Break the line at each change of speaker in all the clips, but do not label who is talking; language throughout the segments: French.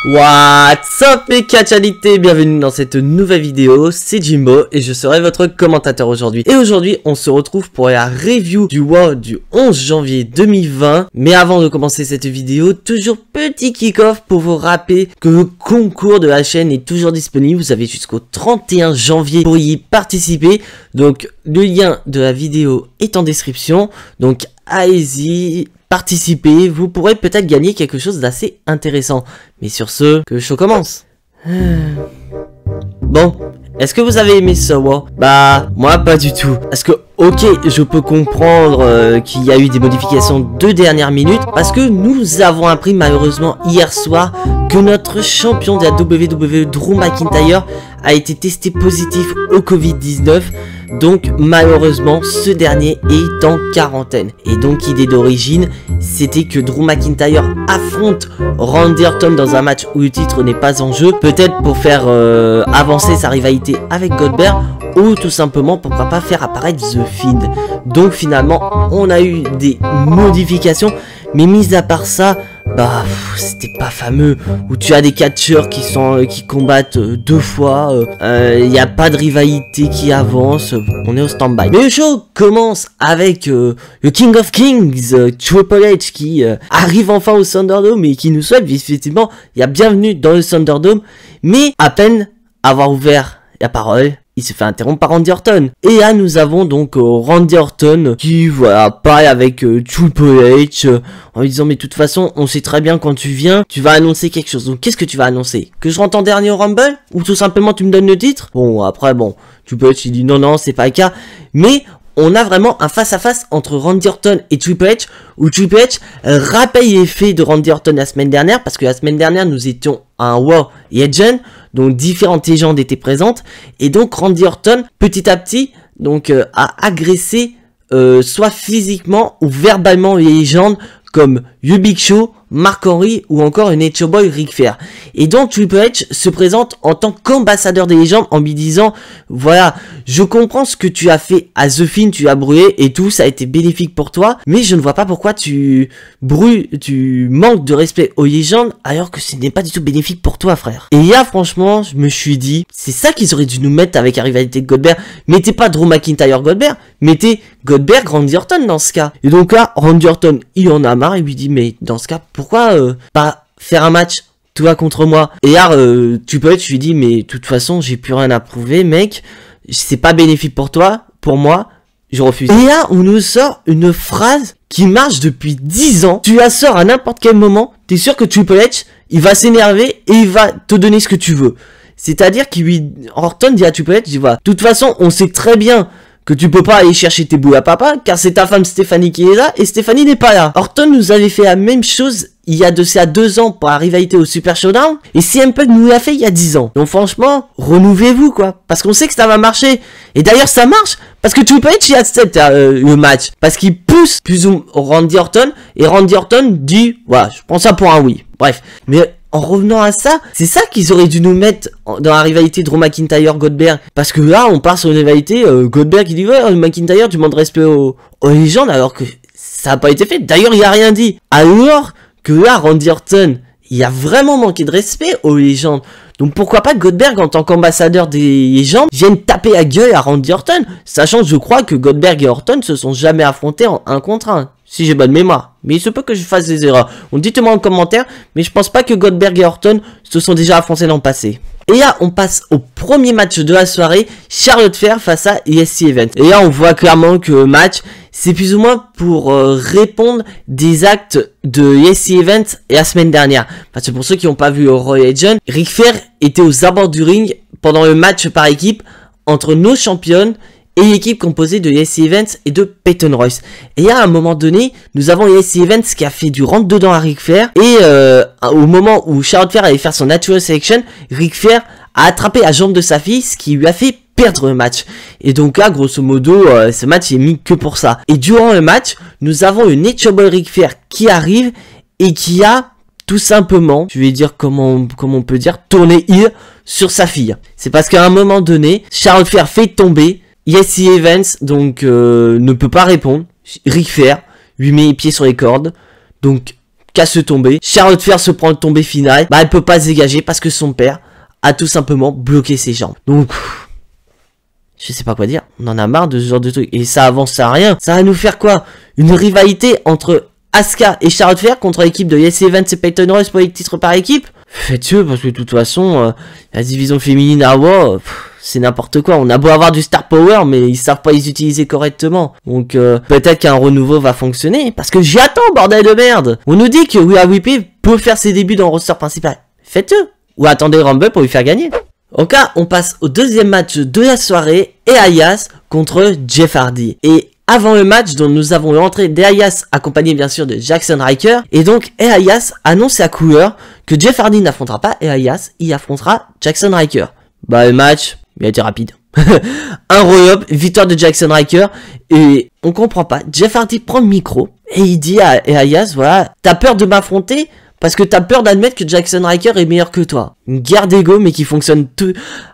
What's up les catchalités, bienvenue dans cette nouvelle vidéo, c'est Jimbo et je serai votre commentateur aujourd'hui. Et aujourd'hui on se retrouve pour la review du WoW du 11 janvier 2020. Mais avant de commencer cette vidéo, toujours petit kick-off pour vous rappeler que le concours de la chaîne est toujours disponible. Vous avez jusqu'au 31 janvier pour y participer. Donc le lien de la vidéo est en description, donc allez-y. Participez, vous pourrez peut-être gagner quelque chose d'assez intéressant. Mais sur ce, que le show commence. Bon, est-ce que vous avez aimé ce WoW? Bah, moi pas du tout. Parce que, ok, je peux comprendre qu'il y a eu des modifications de dernière minute. Parce que nous avons appris malheureusement hier soir que notre champion de la WWE, Drew McIntyre, a été testé positif au Covid-19. Donc malheureusement ce dernier est en quarantaine. Et donc l'idée d'origine c'était que Drew McIntyre affronte Randy Orton dans un match où le titre n'est pas en jeu. Peut-être pour faire avancer sa rivalité avec Goldberg, ou tout simplement pourquoi pas faire apparaître The Fiend. Donc finalement on a eu des modifications. Mais mis à part ça, bah c'était pas fameux. Où tu as des catcheurs qui combattent deux fois. Il n'y a pas de rivalité qui avance. On est au stand-by. Mais le show commence avec le King of Kings, Triple H, qui arrive enfin au Thunderdome et qui nous souhaite effectivement la bienvenue dans le Thunderdome. Mais à peine avoir ouvert la parole, il se fait interrompre par Randy Orton. Et là, nous avons donc Randy Orton qui, voilà, parle avec Triple H en lui disant, mais de toute façon, on sait très bien quand tu viens, tu vas annoncer quelque chose. Donc, qu'est-ce que tu vas annoncer? Que je rentre en dernier au Rumble? Ou tout simplement, tu me donnes le titre? Bon, après, bon, Triple H, il dit, non, c'est pas le cas. Mais on a vraiment un face-à-face entre Randy Orton et Triple H, où Triple H rappelle les faits de Randy Orton la semaine dernière, parce que la semaine dernière, nous étions à un War Legend, donc différentes légendes étaient présentes, et donc Randy Orton, petit à petit, donc a agressé, soit physiquement ou verbalement les légendes, comme The Big Show, Mark Henry ou encore un Nature Boy Ric Flair. Et donc Triple H se présente en tant qu'ambassadeur des légendes en lui disant, voilà, je comprends ce que tu as fait à The Fiend, tu as brûlé et tout, ça a été bénéfique pour toi, mais je ne vois pas pourquoi tu manques de respect aux légendes alors que ce n'est pas du tout bénéfique pour toi, frère. Et là, franchement, je me suis dit, c'est ça qu'ils auraient dû nous mettre avec la rivalité de Goldberg. Mettez pas Drew McIntyre Goldberg, mettez Goldberg Randy Orton dans ce cas. Et donc là, Randy Orton, il en a marre, il lui dit, mais dans ce cas, pourquoi pas faire un match toi contre moi? Et là, tu lui dis, mais de toute façon, j'ai plus rien à prouver, mec. C'est pas bénéfique pour toi, pour moi, je refuse. Et là, on nous sort une phrase qui marche depuis 10 ans. Tu la sors à n'importe quel moment, t'es sûr que Triple H, il va s'énerver et il va te donner ce que tu veux. C'est-à-dire Orton dit à Triple H, il dit, voilà, de toute façon, on sait très bien que tu peux pas aller chercher tes boules à papa, car c'est ta femme Stéphanie qui est là, et Stéphanie n'est pas là. Orton nous avait fait la même chose il y a de ça 2 ans pour la rivalité au Super Showdown, et CM Punk nous l'a fait il y a 10 ans. Donc franchement, renouvelez-vous quoi, parce qu'on sait que ça va marcher. Et d'ailleurs ça marche, parce que Triple H il accepte le match, parce qu'il pousse plus ou moins Randy Orton, et Randy Orton dit, voilà, je prends ça pour un oui. Bref, mais en revenant à ça, c'est ça qu'ils auraient dû nous mettre dans la rivalité Drew McIntyre-Goldberg. Parce que là, on part sur une rivalité, Goldberg il dit, ouais, McIntyre, tu demandes respect aux légendes, alors que ça n'a pas été fait. D'ailleurs, il a rien dit. Alors que là, Randy Orton, il a vraiment manqué de respect aux légendes. Donc pourquoi pas Goldberg, en tant qu'ambassadeur des légendes, vienne taper à gueule à Randy Orton, sachant que je crois que Goldberg et Orton se sont jamais affrontés en 1 contre 1. Si j'ai bonne mémoire. Mais il se peut que je fasse des erreurs. Dites-moi en commentaire, mais je pense pas que Goldberg et Orton se sont déjà affrontés dans le passé. Et là, on passe au premier match de la soirée, Charlotte Flair face à ESC Event. Et là, on voit clairement que le match, c'est plus ou moins pour répondre des actes de ESC Event la semaine dernière. Parce que pour ceux qui n'ont pas vu Royal Legend, Ric Flair était aux abords du ring pendant le match par équipe entre nos championnes et l'équipe composée de ESC Events et de Peyton Royce. Et à un moment donné, nous avons ESC Events qui a fait du rentre-dedans à Ric Flair. Et au moment où Charlotte Flair allait faire son Natural Selection, Ric Flair a attrapé la jambe de sa fille, ce qui lui a fait perdre le match. Et donc là, grosso modo, ce match est mis que pour ça. Et durant le match, nous avons une Nature Boy Ric Flair qui arrive et qui a tout simplement, je vais dire comment on peut dire, tourner heel sur sa fille. C'est parce qu'à un moment donné, Charlotte Flair fait tomber Jesse Evans, donc ne peut pas répondre. Ric Flair lui met les pieds sur les cordes, donc casse tomber. Charlotte Flair se prend le tombé final, bah elle peut pas se dégager parce que son père a tout simplement bloqué ses jambes. Donc je sais pas quoi dire, on en a marre de ce genre de truc. Et ça avance à rien. Ça va nous faire quoi? Une rivalité entre Asuka et Charlotte Flair contre l'équipe de Jesse Evans et Peyton Royce pour les titres par équipe? Faites-le, parce que de toute façon, la division féminine à Raw, c'est n'importe quoi. On a beau avoir du star power, mais ils savent pas les utiliser correctement. Donc peut-être qu'un renouveau va fonctionner, parce que j'y attends, bordel de merde. On nous dit que Rhea Ripley peut faire ses débuts dans le roster principal. Faites-le. Ou attendez Rumble pour lui faire gagner. En cas, on passe au deuxième match de la soirée, Elias contre Jeff Hardy. Et avant le match, dont nous avons l'entrée d'Elias accompagné bien sûr de Jackson Ryker. Et donc Elias annonce à couleur que Jeff Hardy n'affrontera pas Elias, il affrontera Jackson Ryker. Bah le match, il a été rapide. Un roll-up, victoire de Jackson Ryker. Et on comprend pas, Jeff Hardy prend le micro et il dit à Elias, voilà, t'as peur de m'affronter parce que t'as peur d'admettre que Jackson Ryker est meilleur que toi. Une guerre d'ego mais qui fonctionne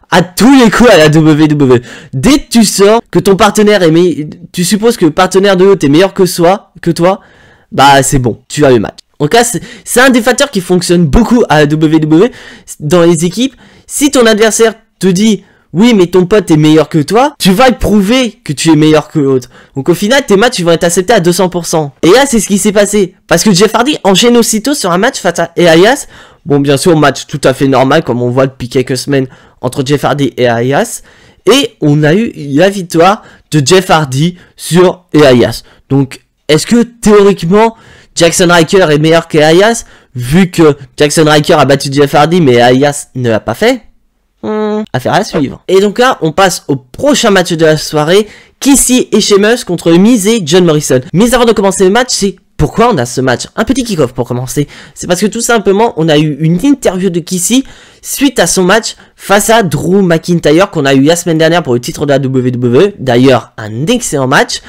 à tous les coups à la WWE. Dès que tu sors, que ton partenaire tu supposes que le partenaire de l'autre est meilleur que toi, bah c'est bon, tu as le match. En cas, c'est un des facteurs qui fonctionne beaucoup à la WWE dans les équipes. Si ton adversaire te dit oui mais ton pote est meilleur que toi, tu vas te prouver que tu es meilleur que l'autre. Donc au final tes matchs ils vont être acceptés à 200%. Et là c'est ce qui s'est passé. Parce que Jeff Hardy enchaîne aussitôt sur un match face à Elias. Bon bien sûr match tout à fait normal comme on voit depuis quelques semaines entre Jeff Hardy et Elias. Et on a eu la victoire de Jeff Hardy sur Elias. Donc est-ce que théoriquement Jackson Ryker est meilleur qu'Elias vu que Jackson Ryker a battu Jeff Hardy mais Elias ne l'a pas fait? Affaire à suivre. Et donc là, on passe au prochain match de la soirée, Kissy et Sheamus contre Miz et John Morrison. Mais avant de commencer le match, c'est pourquoi on a ce match? Un petit kick-off pour commencer. C'est parce que tout simplement, on a eu une interview de Kissy suite à son match face à Drew McIntyre qu'on a eu la semaine dernière pour le titre de la WWE. D'ailleurs, un excellent match.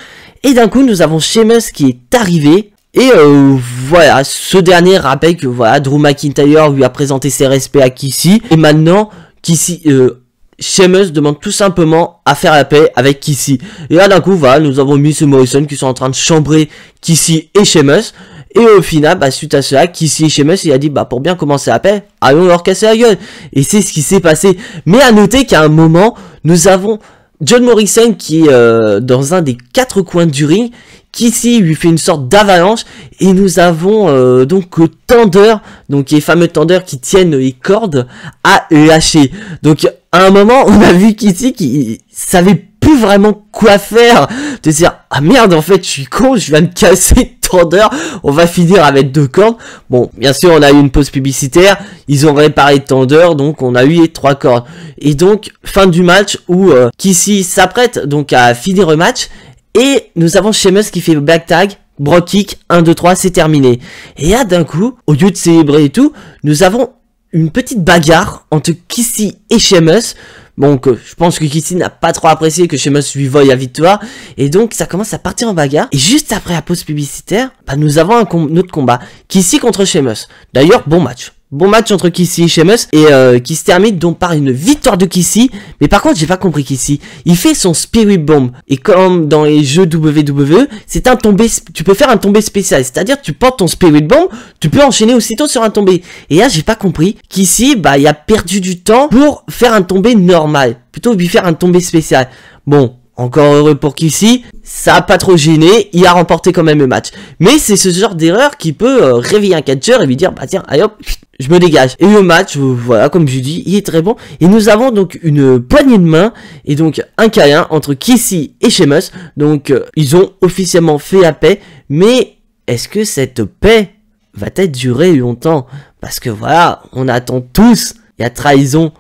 Et d'un coup, nous avons Sheamus qui est arrivé. Et voilà, ce dernier rappelle que voilà, Drew McIntyre lui a présenté ses respects à Kissy. Et maintenant, Sheamus demande tout simplement à faire la paix avec Kissy. Et là d'un coup, voilà, nous avons Miz et Morrison qui sont en train de chambrer Kissy et Sheamus. Et au final, bah, suite à cela, Kissy et Sheamus, il a dit, bah, pour bien commencer la paix, allons leur casser la gueule. Et c'est ce qui s'est passé. Mais à noter qu'à un moment, nous avons John Morrison qui est dans un des 4 coins du ring. Kissy lui fait une sorte d'avalanche et nous avons donc le tendeur, donc les fameux tendeurs qui tiennent les cordes à lâcher. Donc à un moment on a vu Kissy qui savait plus vraiment quoi faire, de dire ah merde en fait je suis con, je viens de casser le tendeur, on va finir avec 2 cordes. Bon bien sûr on a eu une pause publicitaire, ils ont réparé le tendeur donc on a eu les 3 cordes. Et donc fin du match où Kissy s'apprête donc à finir le match. Et nous avons Sheamus qui fait le back tag, Brock kick, 1, 2, 3, c'est terminé. Et là, d'un coup, au lieu de célébrer et tout, nous avons une petite bagarre entre Kissy et Sheamus. Donc, je pense que Kissy n'a pas trop apprécié que Sheamus lui vole la victoire. Et donc, ça commence à partir en bagarre. Et juste après la pause publicitaire, bah, nous avons un autre combat. Kissy contre Sheamus. D'ailleurs, bon match. Bon match entre Kissy et Sheamus et qui se termine donc par une victoire de Kissy. Mais par contre j'ai pas compris Kissy. Il fait son Spirit Bomb. Et comme dans les jeux WWE, c'est un tombé, tu peux faire un tombé spécial. C'est-à-dire tu portes ton Spirit Bomb, tu peux enchaîner aussitôt sur un tombé. Et là j'ai pas compris. Kissy, bah il a perdu du temps pour faire un tombé normal. Plutôt lui faire un tombé spécial. Bon. Encore heureux pour Kissy, ça a pas trop gêné, il a remporté quand même le match. Mais c'est ce genre d'erreur qui peut réveiller un catcheur et lui dire, bah tiens, allez hop, je me dégage. Et le match, voilà, comme je dis, il est très bon. Et nous avons donc une poignée de main et donc un câlin entre Kissy et Sheamus. Donc ils ont officiellement fait la paix, mais est-ce que cette paix va-t-elle durer longtemps? Parce que voilà, on attend tous la trahison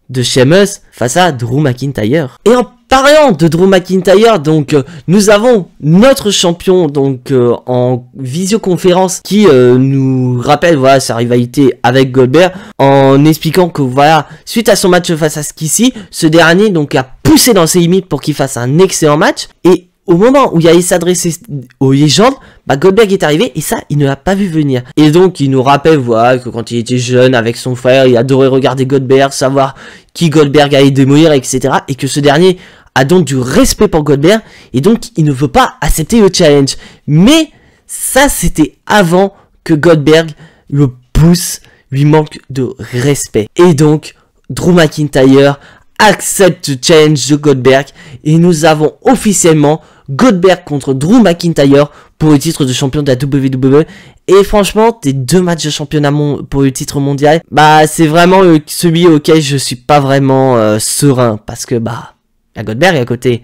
de Sheamus face à Drew McIntyre. Et en parlant de Drew McIntyre, donc nous avons notre champion donc en visioconférence qui nous rappelle voilà sa rivalité avec Goldberg en expliquant que voilà suite à son match face à Kissy, ce dernier donc a poussé dans ses limites pour qu'il fasse un excellent match et au moment où il allait s'adresser aux légendes, bah Goldberg est arrivé et ça, il ne l'a pas vu venir. Et donc, il nous rappelle, voilà, que quand il était jeune avec son frère, il adorait regarder Goldberg, savoir qui Goldberg allait démolir, etc. Et que ce dernier a donc du respect pour Goldberg et donc il ne veut pas accepter le challenge. Mais ça, c'était avant que Goldberg le pousse, lui manque de respect. Et donc, Drew McIntyre accepte le challenge de Goldberg et nous avons officiellement Goldberg contre Drew McIntyre pour le titre de champion de la WWE. Et franchement, tes 2 matchs de championnat pour le titre mondial, bah c'est vraiment celui auquel je suis pas vraiment serein parce que bah il y a Goldberg à côté.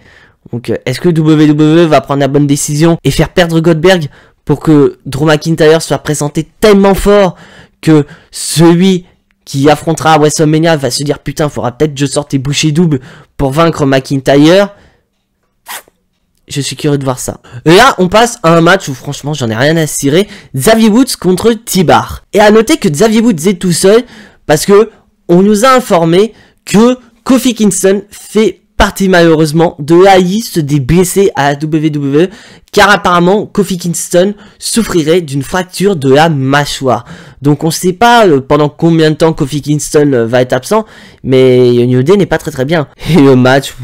Donc est-ce que WWE va prendre la bonne décision et faire perdre Goldberg pour que Drew McIntyre soit présenté tellement fort que celui qui affrontera à WrestleMania va se dire putain, faudra peut-être que je sorte les bouchées doubles pour vaincre McIntyre. Je suis curieux de voir ça. Et là, on passe à un match où franchement, j'en ai rien à cirer. Xavier Woods contre T-Bar. Et à noter que Xavier Woods est tout seul parce que on nous a informé que Kofi Kingston fait partie malheureusement de la liste des blessés à la WWE, car apparemment Kofi Kingston souffrirait d'une fracture de la mâchoire. Donc on sait pas pendant combien de temps Kofi Kingston va être absent, mais New Day n'est pas très bien. Et le match,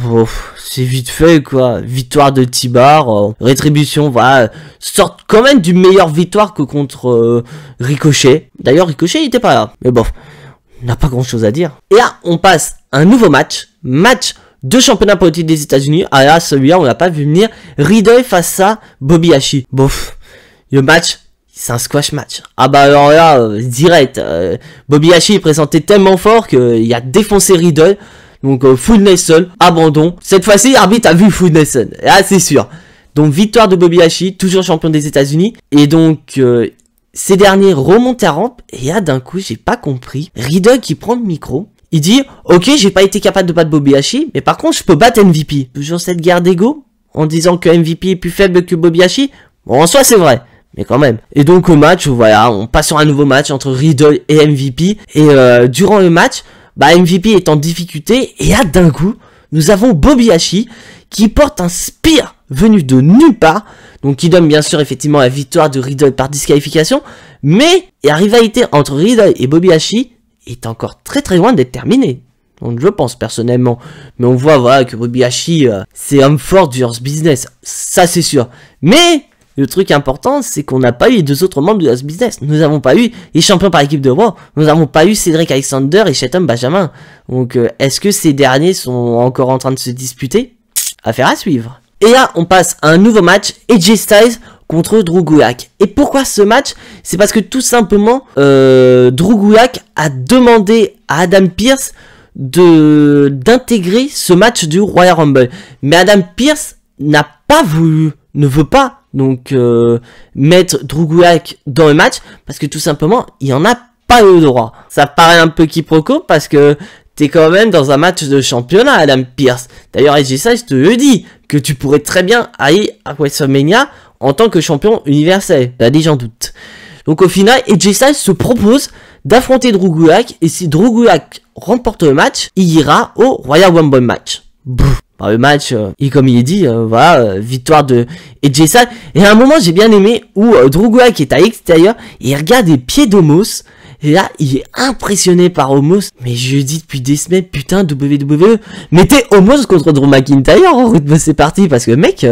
c'est vite fait quoi, victoire de T-Bar, rétribution, voilà, sorte quand même d'une meilleure victoire que contre Ricochet. D'ailleurs Ricochet il était pas là, mais bon, on n'a pas grand chose à dire. Et là on passe à un nouveau match de championnat pour le titre des États-Unis. Ah là, celui-là, on l'a pas vu venir. Riddle face à Bobby Lashley. Bof. Le match, c'est un squash match. Ah bah alors là, direct. Bobby Lashley est présenté tellement fort qu'il a défoncé Riddle. Donc, Full Nelson, abandon. Cette fois-ci, l'arbitre a vu Full Nelson. Là, c'est sûr. Donc, victoire de Bobby Lashley, toujours champion des États-Unis. Et donc, ces derniers remontent à rampe. Et là, d'un coup, j'ai pas compris. Riddle qui prend le micro. Il dit, ok, j'ai pas été capable de battre Bobby Lashley, mais par contre, je peux battre MVP. Toujours cette guerre d'ego, en disant que MVP est plus faible que Bobby Lashley. Bon, en soi, c'est vrai, mais quand même. Et donc, au match, voilà, on passe sur un nouveau match entre Riddle et MVP. Et durant le match, bah, MVP est en difficulté. Et là, d'un coup, nous avons Bobby Lashley qui porte un spear venu de nulle part. Donc, qui donne bien sûr, effectivement, la victoire de Riddle par disqualification. Mais la rivalité entre Riddle et Bobby Lashley est encore très très loin d'être terminé. Donc je pense personnellement. Mais on voit voilà que Bobby Lashley c'est homme fort du Hurt Business. Ça c'est sûr. Mais le truc important c'est qu'on n'a pas eu les 2 autres membres du Hurt Business. Nous n'avons pas eu les champions par équipe de Raw. Nous n'avons pas eu Cedric Alexander et Shelton Benjamin. Donc est-ce que ces derniers sont encore en train de se disputer? Affaire à suivre. Et là on passe à un nouveau match. AJ Styles contre Drew Gulak. Et pourquoi ce match? C'est parce que tout simplement, Drew Gulak a demandé à Adam Pearce d'intégrer ce match du Royal Rumble. Mais Adam Pearce n'a pas voulu, ne veut pas donc mettre Drew Gulak dans le match parce que tout simplement, il en a pas le droit. Ça paraît un peu quiproquo parce que t'es quand même dans un match de championnat, Adam Pearce. D'ailleurs, AJ Styles te le dit que tu pourrais très bien aller à WrestleMania en tant que champion universel. Là, j'en doute. Donc au final, AJ Styles se propose d'affronter Drew Gulak. Et si Drew Gulak remporte le match, il ira au Royal Rumble match. Bah, le match, comme il est dit, voilà, victoire de AJ Styles. Et à un moment, j'ai bien aimé où Drew Gulak est à l'extérieur et il regarde les pieds d'Omos. Et là, il est impressionné par Omos. Mais je lui dis depuis des semaines, putain, WWE, mettez Omos contre Drew McIntyre en rythme, c'est parti. Parce que mec,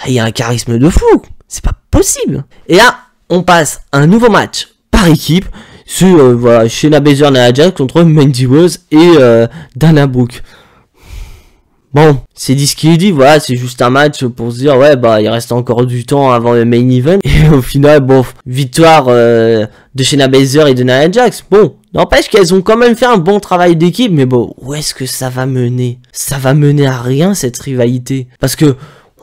il y a un charisme de fou. C'est pas possible. Et là, on passe à un nouveau match par équipe. Sur, voilà, Shayna Baszler et Nia Jax contre Mandy Rose et Dana Brooke. Bon, c'est dit ce qu'il dit, voilà, c'est juste un match pour se dire, ouais, bah, il reste encore du temps avant le main event. Et au final, bon, victoire de Shayna Baszler et de Nia Jax. Bon, n'empêche qu'elles ont quand même fait un bon travail d'équipe, mais bon, où est-ce que ça va mener? Ça va mener à rien, cette rivalité. Parce que,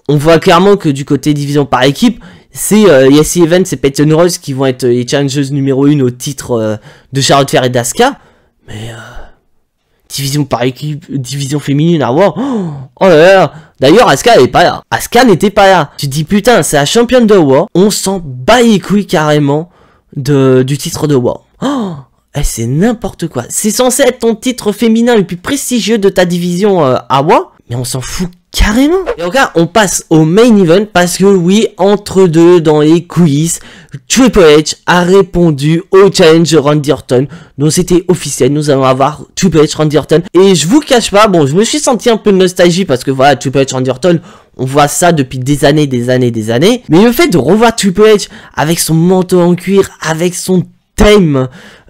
on voit clairement que du côté division par équipe, c'est Lacey Evans et Peyton Royce qui vont être les challengers numéro 1 au titre de Charlotte Flair et d'Asuka. Mais, division par équipe, division féminine à voir. Oh là là. D'ailleurs, Asuka elle est pas là. Asuka n'était pas là. Tu te dis putain, c'est la championne de War. On s'en bat les couilles carrément du titre de War. Oh, c'est n'importe quoi. C'est censé être ton titre féminin le plus prestigieux de ta division à War. Mais on s'en fout Carrément. Et donc là, on passe au main event parce que oui, entre deux dans les quiz, Triple H a répondu au challenge de Randy Orton. Donc c'était officiel, nous allons avoir Triple H, Randy Orton. Et je vous cache pas, bon, je me suis senti un peu de nostalgie parce que voilà, Triple H, Randy Orton, on voit ça depuis des années. Mais le fait de revoir Triple H avec son manteau en cuir, avec son thème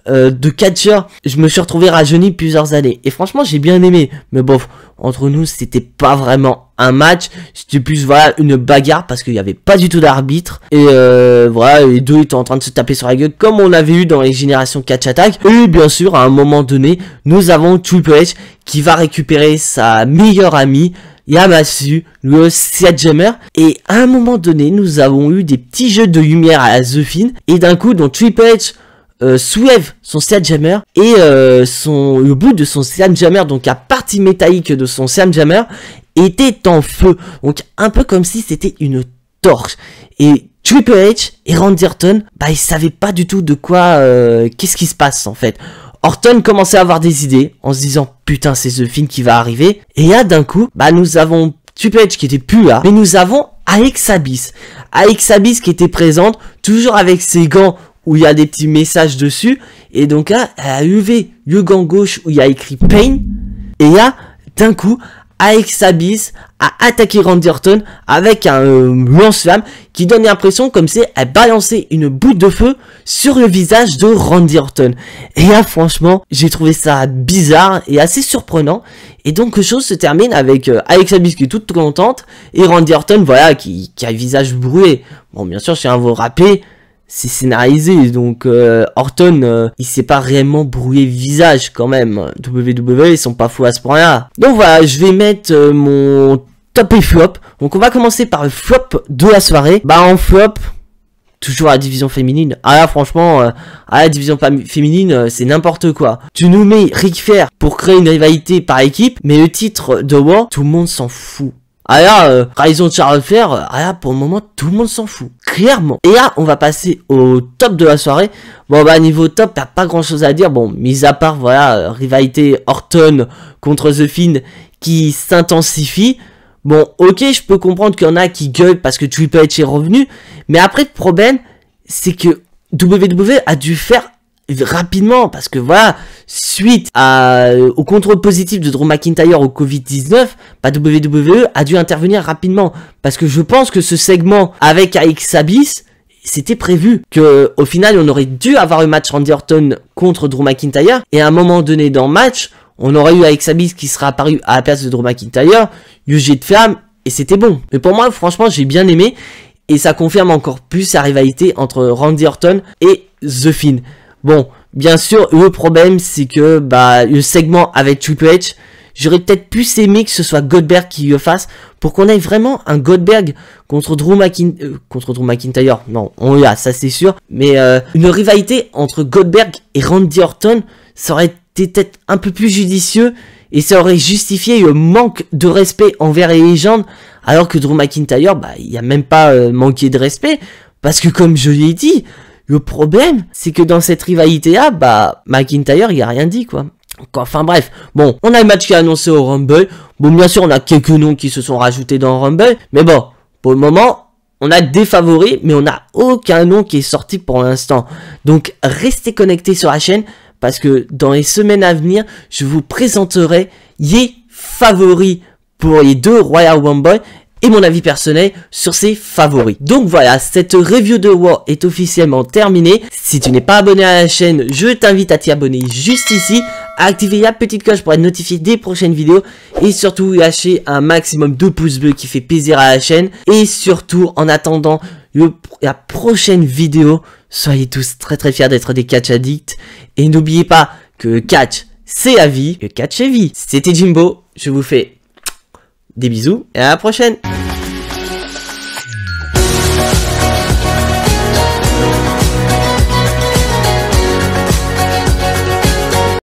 de catcheur, je me suis retrouvé rajeuni plusieurs années. Et franchement, j'ai bien aimé. Mais bon, entre nous, c'était pas vraiment un match. C'était plus, voilà, une bagarre parce qu'il n'y avait pas du tout d'arbitre. Et voilà, les deux étaient en train de se taper sur la gueule comme on avait eu dans les générations Catch Attack. Et bien sûr, à un moment donné, nous avons Triple H qui va récupérer sa meilleure amie, Yamasu, le Sledgehammer. Et à un moment donné, nous avons eu des petits jeux de lumière à la The Fiend. Et d'un coup, donc Triple H soulève son Sledgehammer et le bout de son Sledgehammer, donc la partie métallique de son Sledgehammer, était en feu. Donc un peu comme si c'était une torche. Et Triple H et Randy Orton, bah ils savaient pas du tout de quoi, qu'est-ce qui se passe en fait. Orton commençait à avoir des idées en se disant putain c'est The Fiend qui va arriver. Et là d'un coup, bah nous avons Triple H qui était plus là, mais nous avons Alexa Bliss. Alexa Bliss qui était présente, toujours avec ses gants où il y a des petits messages dessus. Et donc là, elle a levé le gant gauche où il y a écrit Pain. Et là, d'un coup, Alexa Bliss a attaqué Randy Orton avec un lance-flamme qui donne l'impression comme si elle balançait une boule de feu sur le visage de Randy Orton. Et là, franchement, j'ai trouvé ça bizarre et assez surprenant. Et donc, les choses se terminent avec Alexa Bliss qui est toute contente et Randy Orton, voilà, qui a le visage brûlé. Bon, bien sûr, je tiens à vous rappeler, c'est scénarisé, donc Orton, il s'est pas réellement brouillé le visage quand même. WWE, ils sont pas fous à ce point-là. Donc voilà, je vais mettre mon top et flop. Donc on va commencer par le flop de la soirée. Bah en flop, toujours la division féminine. Ah là franchement, la division féminine, c'est n'importe quoi. Tu nous mets Ric Flair pour créer une rivalité par équipe, mais le titre de War, tout le monde s'en fout. Ah là, trahison de Charles Flair, ah là, pour le moment, tout le monde s'en fout. Clairement. Et là, on va passer au top de la soirée. Bon, bah, niveau top, t'as pas grand chose à dire. Bon, mis à part, voilà, rivalité Orton contre The Fiend qui s'intensifie. Bon, ok, je peux comprendre qu'il y en a qui gueulent parce que Triple H est revenu. Mais après, le problème, c'est que WWE a dû faire rapidement parce que voilà, suite au contrôle positif de Drew McIntyre au Covid-19, bah, WWE a dû intervenir rapidement parce que je pense que ce segment avec Alexa Bliss, c'était prévu que au final on aurait dû avoir le match Randy Orton contre Drew McIntyre et à un moment donné dans le match, on aurait eu Alexa Bliss qui sera apparu à la place de Drew McIntyre, le jet de flamme et c'était bon. Mais pour moi, franchement, j'ai bien aimé et ça confirme encore plus la rivalité entre Randy Orton et The Fiend. Bon, bien sûr, le problème, c'est que bah le segment avec Triple H, j'aurais peut-être plus aimé que ce soit Goldberg qui le fasse pour qu'on ait vraiment un Goldberg contre Drew McIntyre. Non, on l'a, ça c'est sûr. Mais une rivalité entre Goldberg et Randy Orton, ça aurait été peut-être un peu plus judicieux et ça aurait justifié le manque de respect envers les légendes, alors que Drew McIntyre, bah, il n'y a même pas manqué de respect parce que comme je l'ai dit, le problème, c'est que dans cette rivalité-là, bah, McIntyre, il a rien dit, quoi. Enfin bref, bon, on a le match qui est annoncé au Rumble. Bon, bien sûr, on a quelques noms qui se sont rajoutés dans le Rumble. Mais bon, pour le moment, on a des favoris, mais on n'a aucun nom qui est sorti pour l'instant. Donc, restez connectés sur la chaîne, parce que dans les semaines à venir, je vous présenterai les favoris pour les deux Royal Rumble et mon avis personnel sur ses favoris. Donc voilà, cette review de War est officiellement terminée. Si tu n'es pas abonné à la chaîne, je t'invite à t'y abonner juste ici, à activer la petite cloche pour être notifié des prochaines vidéos et surtout lâcher un maximum de pouces bleus qui fait plaisir à la chaîne. Et surtout, en attendant la prochaine vidéo, soyez tous très très fiers d'être des catch addicts et n'oubliez pas que catch c'est la vie, que catch est vie. C'était Jimbo, je vous fais des bisous et à la prochaine.